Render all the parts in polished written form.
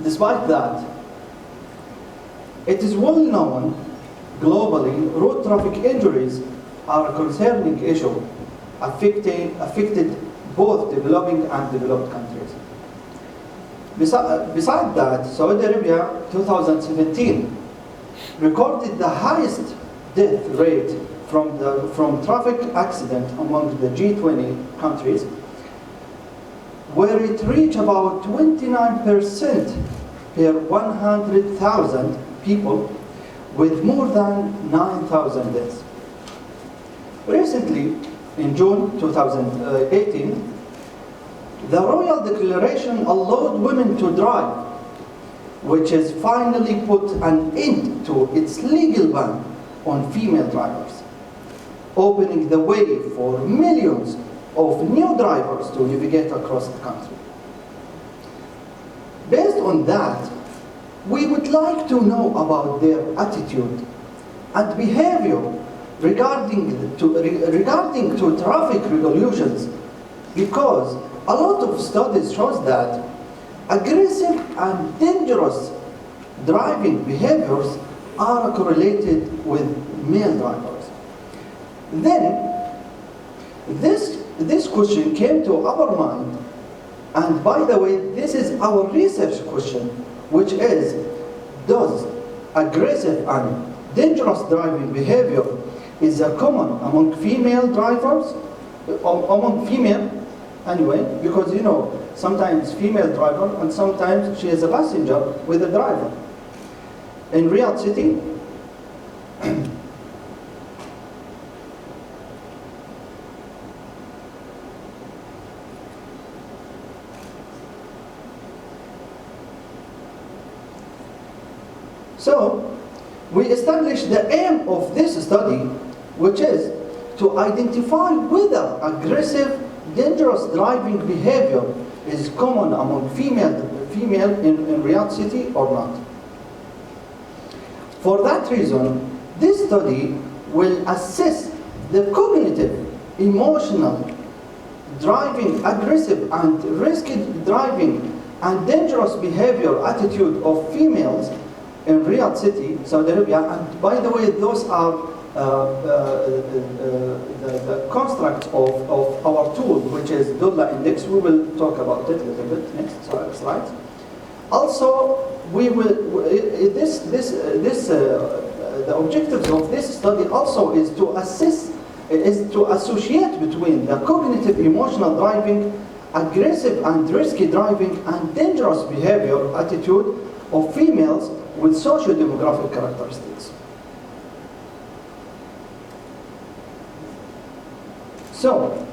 Despite that, it is well known globally road traffic injuries are a concerning issue affected both developing and developed countries. Besides that, Saudi Arabia 2017 recorded the highest death rate from traffic accident among the G20 countries, where it reached about 29% per 100,000 people, with more than 9,000 deaths. Recently, in June 2018, the Royal Declaration allowed women to drive, which has finally put an end to its legal ban on female drivers, opening the way for millions of new drivers to navigate across the country. Based on that, we would like to know about their attitude and behavior regarding to traffic regulations, because a lot of studies shows that aggressive and dangerous driving behaviors are correlated with male drivers. Then, this question came to our mind, and by the way, this is our research question, which is, does aggressive and dangerous driving behavior is common among female drivers, among female anyway, because you know, sometimes female driver and sometimes she is a passenger with a driver. In Riyadh City, so we established the aim of this study, which is to identify whether aggressive, dangerous driving behavior is common among female in Riyadh City or not. For that reason, this study will assess the cognitive, emotional, driving, aggressive and risky driving and dangerous behavior attitude of females in Riyadh City, Saudi Arabia. And by the way, those are the construct of our tool, which is Dolla Index. We will talk about it a little bit next slide. Also, we will the objectives of this study also is to associate between the cognitive emotional driving, aggressive and risky driving, and dangerous behavior attitude of females with socio-demographic characteristics. So,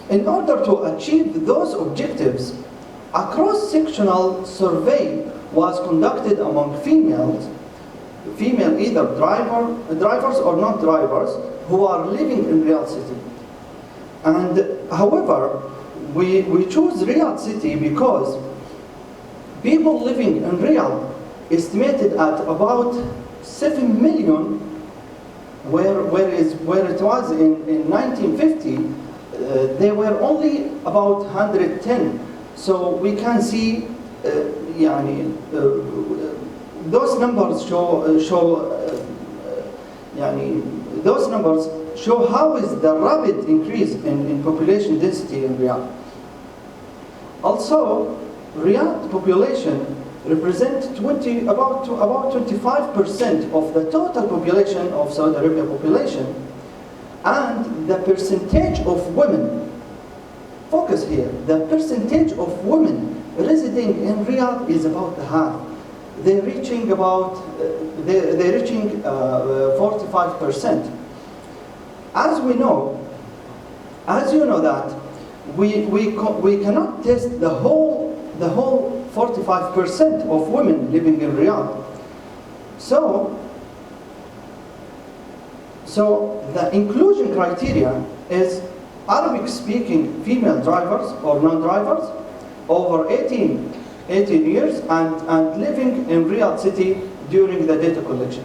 in order to achieve those objectives, a cross-sectional survey was conducted among female either drivers or not drivers who are living in Riyadh City. And however, we choose Riyadh City because people living in Riyadh estimated at about 7 million, where it was in 1950, they were only about 110. So we can see, those numbers show how is the rapid increase in population density in Riyadh. Also, Riyadh population represent about 25% of the total population of Saudi Arabia population, and the percentage of women, focus here, the percentage of women residing in Riyadh is about half. They're reaching 45%. As you know that we cannot test the whole 45% of women living in Riyadh. So the inclusion criteria is Arabic-speaking female drivers or non-drivers over 18 years and living in Riyadh City during the data collection.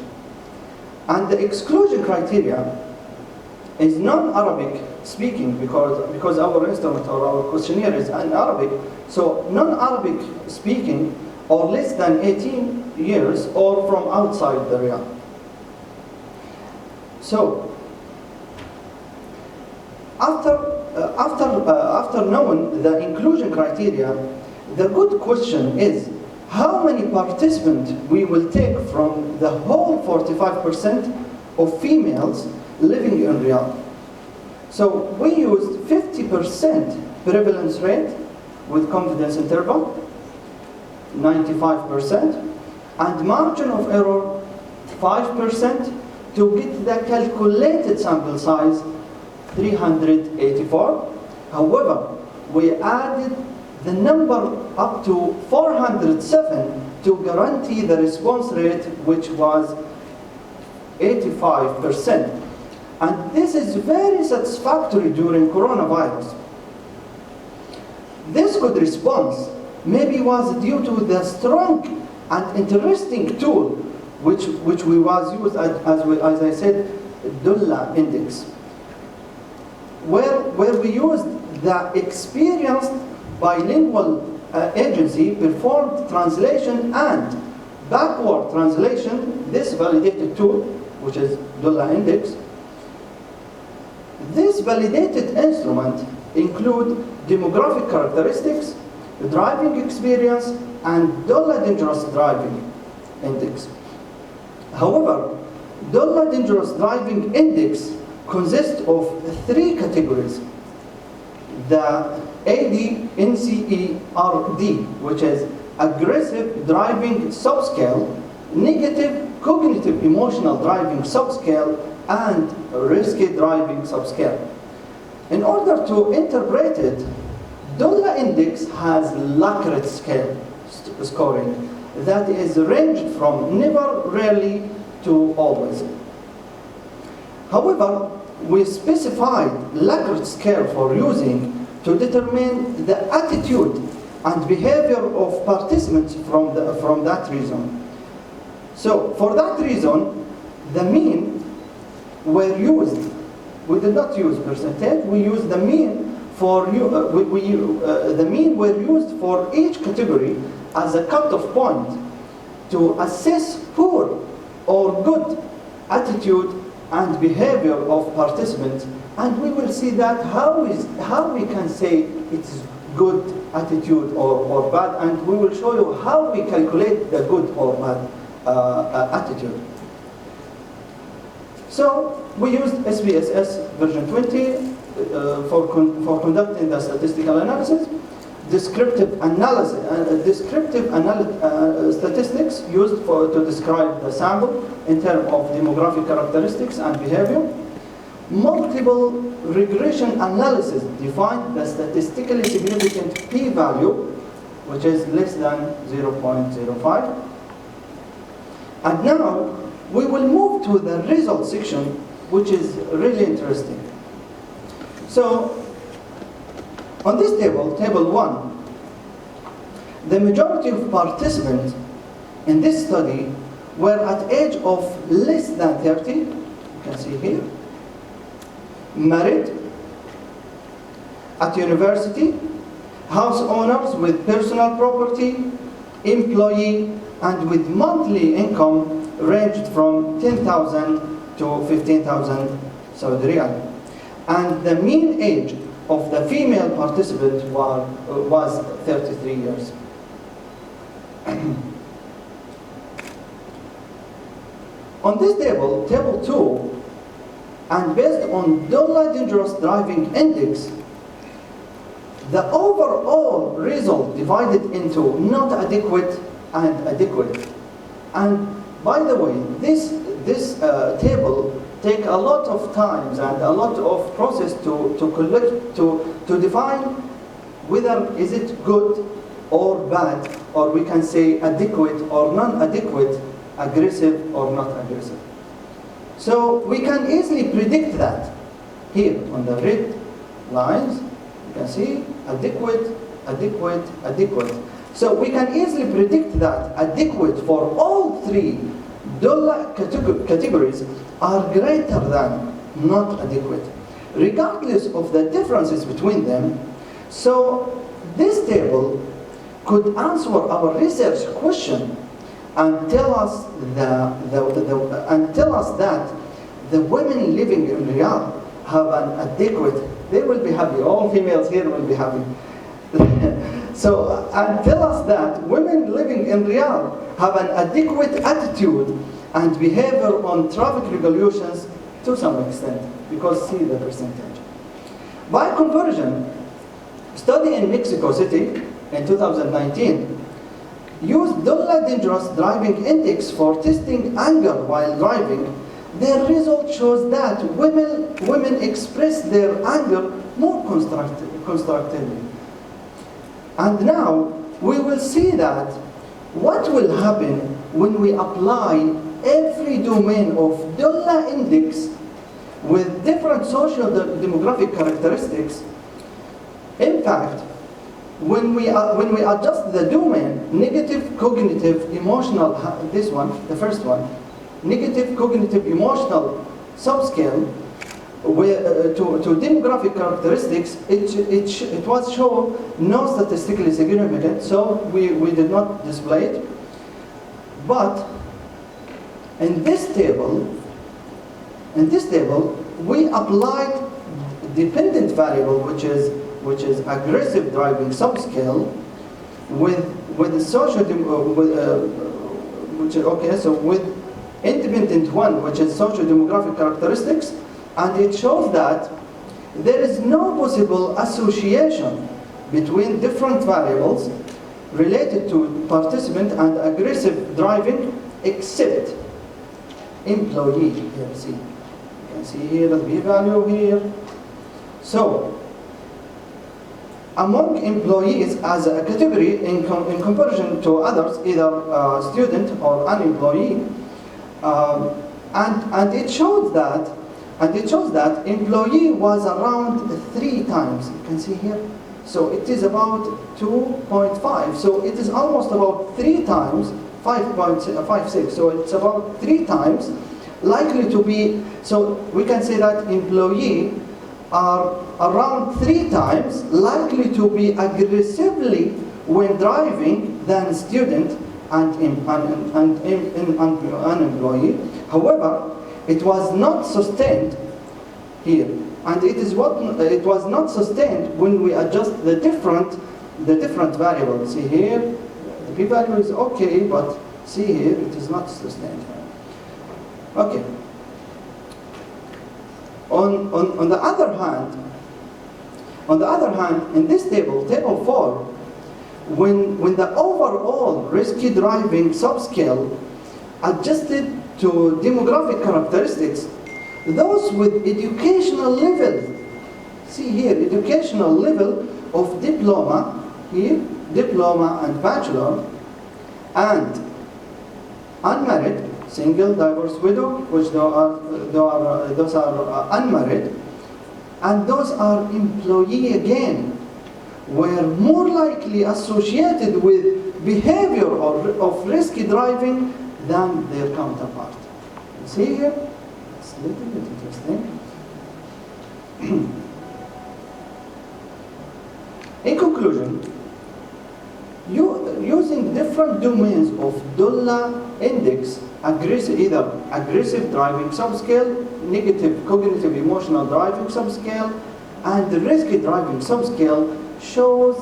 And the exclusion criteria is non-Arabic speaking, because our instrument or our questionnaire is in Arabic, so non-Arabic speaking or less than 18 years or from outside the Riyadh. So, after knowing the inclusion criteria, the good question is how many participants we will take from the whole 45% of females living in Riyadh. So we used 50% prevalence rate with confidence interval, 95%, and margin of error 5% to get the calculated sample size 384. However, we added the number up to 407 to guarantee the response rate, which was 85%. And this is very satisfactory during coronavirus. This good response maybe was due to the strong and interesting tool which we was used, as I said, Dulla index, where we used the experienced bilingual agency performed translation and backward translation, this validated tool, which is Dulla index. This validated instrument include demographic characteristics, driving experience, and Dulla dangerous driving index. However, Dulla dangerous driving index consists of 3 categories. The ADNCERD, which is aggressive driving subscale, negative cognitive emotional driving subscale, and risky driving subscale. In order to interpret it, Dulla index has Lakert scale scoring that is ranged from never, rarely to always. However, we specified Lakert scale for using to determine the attitude and behavior of participants from that reason. So, for that reason, the mean were used. We did not use percentage. We used the mean for the mean were used for each category as a cutoff point to assess poor or good attitude and behavior of participants, and we will see that how we can say it's good attitude or bad, and we will show you how we calculate the good or bad attitude. So we used SPSS version 20 for conducting the statistical analysis. Descriptive analysis, statistics used to describe the sample in terms of demographic characteristics and behavior. Multiple regression analysis defined the statistically significant p-value, which is less than 0.05. And now we will move to the result section, which is really interesting. So, on this table, table 1, the majority of participants in this study were at age of less than 30, you can see here, married, at university, house owners with personal property, employee, and with monthly income ranged from 10,000 to 15,000 Saudi Riyal. And the mean age of the female participant was 33 years. On this table, table 2, and based on Dulla dangerous driving index, the overall result divided into not adequate and adequate. And by the way, this table take a lot of times and a lot of process to define whether is it good or bad, or we can say adequate or non-adequate, aggressive or not aggressive. So we can easily predict that. Here on the red lines, you can see adequate, adequate, adequate. So we can easily predict that adequate for all 3 Dulla categories are greater than not adequate, regardless of the differences between them. So this table could answer our research question and tell us that the women living in Riyadh have an adequate, they will be happy, all females here will be happy. So, and tell us that women living in Riyadh have an adequate attitude and behavior on traffic regulations to some extent, because see the percentage. By conversion, study in Mexico City in 2019 used Dollar Dangerous Driving Index for testing anger while driving. Their result shows that women express their anger more constructively. And now we will see that what will happen when we apply every domain of Dollar Index with different social demographic characteristics. In fact, when we adjust the domain, negative cognitive emotional, this one, the first one, negative cognitive emotional subscale to demographic characteristics, it was shown no statistically significant, so we did not display it. But in this table, we applied dependent variable, which is aggressive driving subscale, with the social with independent one, which is social demographic characteristics, and it shows that there is no possible association between different variables related to participant and aggressive driving, except employee. Here, see, you can see here the p-value here. So, among employees as a category in comparison to others, either student or an employee, and it shows that employee was around 3 times. You can see here. So it is about 2.5. So it is almost about 3 times 5.56. So it's about 3 times likely to be. So we can say that employee are around 3 times likely to be aggressively when driving than student and an employee. However, it was not sustained here, and it was not sustained when we adjust the different variables. See here, the p-value is okay, but see here, it is not sustained. Okay. On the other hand, in this table 4, when the overall risky driving subscale adjusted to demographic characteristics, those with educational level, see here, educational level of diploma, here, diploma and bachelor, and unmarried, single, divorced, widow, which those are unmarried, and those are employee again, were more likely associated with behavior of risky driving than their counterpart. You see here? It's a little bit interesting. In conclusion, using different domains of Dollar Index, either aggressive driving subscale, negative cognitive emotional driving subscale, and the risky driving subscale, shows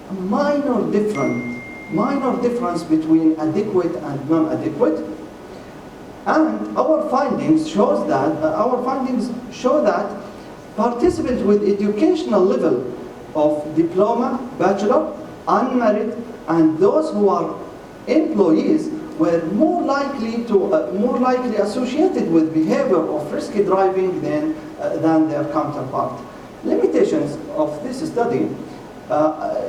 a minor difference between adequate and non-adequate. And our findings show that participants with educational level of diploma, bachelor, unmarried, and those who are employees were more likely associated with behavior of risky driving than their counterpart. Limitations of this study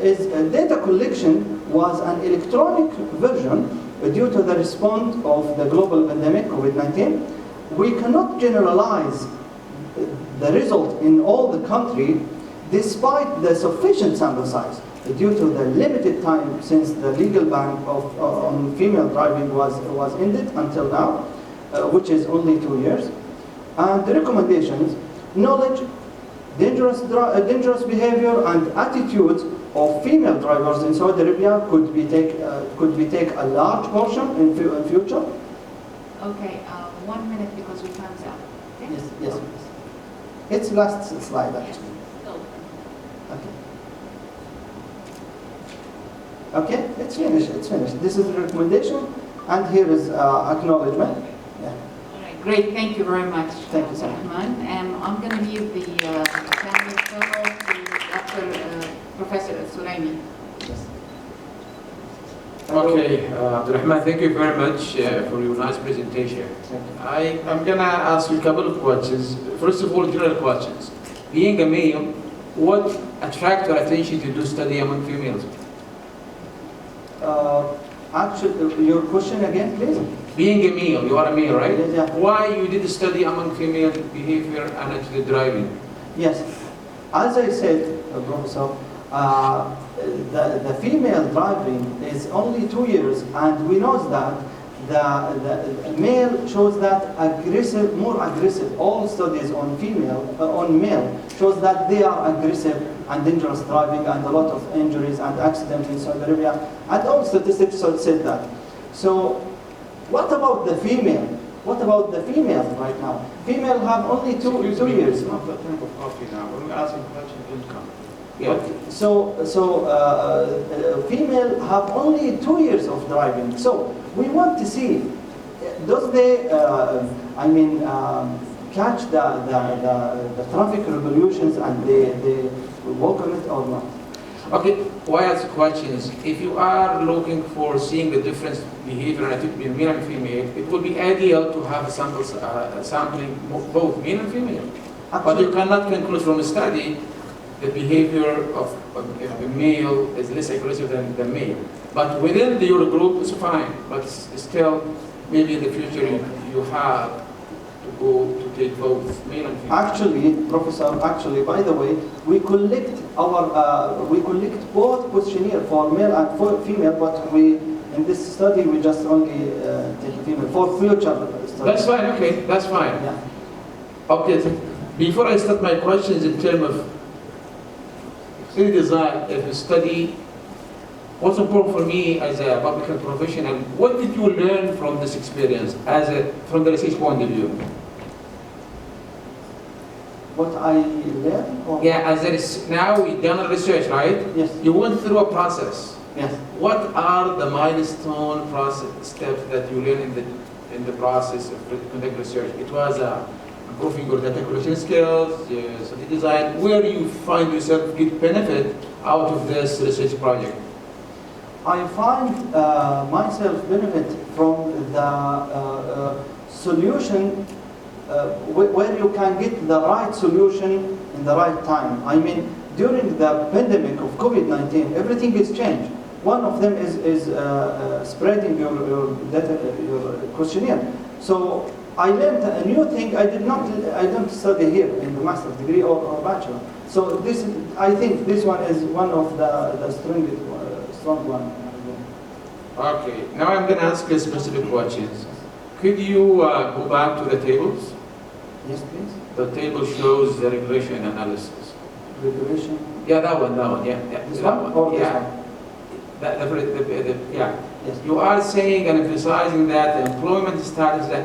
is data collection was an electronic version due to the response of the global pandemic, COVID-19. We cannot generalize the result in all the country despite the sufficient sample size due to the limited time since the legal ban on female driving was ended until now, which is only 2 years. And the recommendations: knowledge, dangerous behavior, and attitudes of female drivers in Saudi Arabia could be take a large portion in future. Okay, 1 minute because we time's out. Okay? Yes, yes. It's last slide actually. Okay. Okay, it's finished. It's finished. This is the recommendation, and here is acknowledgement. Yeah. All right, great. Thank you very much, Thank you, sir. Rahman. And I'm going to give the Family Fellow to Dr. Professor Al-Sahly. Yes. Okay, Abdulrahman, thank you very much for your nice presentation. I'm going to ask you a couple of questions. First of all, general questions. Being a male, what attracts your attention to do study among females? Actually, your question again, please. Being a male, you are a male, right? Yes, yeah. Why you did study among female behavior and actually driving? Yes. As I said, Professor, the female driving is only 2 years, and we know that the male shows that more aggressive. All studies on male shows that they are aggressive and dangerous driving, and a lot of injuries and accidents in Saudi Arabia, and all statistics said that. So, what about the female? What about the female right now? Female have only two years. It's not the time of coffee now. We're asking question income. Yeah. So female have only 2 years of driving. So we want to see, does they, catch the traffic regulations and they work on it or not? Okay, why ask the question is, if you are looking for seeing the difference behavior and attitude between male and female, it would be ideal to have sampling both male and female. But you cannot conclude from a study the behavior of the male is less aggressive than the male. But within your group is fine, but still, maybe in the future you have to go to take both male and female. Actually, Professor, by the way, we collect both questionnaire for male and for female, but in this study we just only take female for future studies. That's fine. Okay, that's fine. Yeah. Okay. Before I start my questions in terms of study design, if you study, what's important for me as a public health professional, what did you learn from this experience from the research point of view? What I learned? Yeah, now we've done a research, right? Yes. You went through a process. Yes. What are the milestone steps that you learned in the process of conducting research? It was improving your data collection skills, study design. Where do you find yourself get benefit out of this research project? I find myself benefit from the solution where you can get the right solution in the right time. I mean, during the pandemic of COVID-19, everything is changed. One of them is spreading your questionnaire. So I learned a new thing. I don't study here in the master's degree or bachelor. So I think this one is one of the strong one. Okay, now I'm going to ask you specific questions. Could you go back to the tables? Yes, please. The table shows the regression analysis. Regulation. Yeah, that one, yeah. This that one or yeah. this one? Yeah. Yes. You are saying and emphasizing that the employment status, the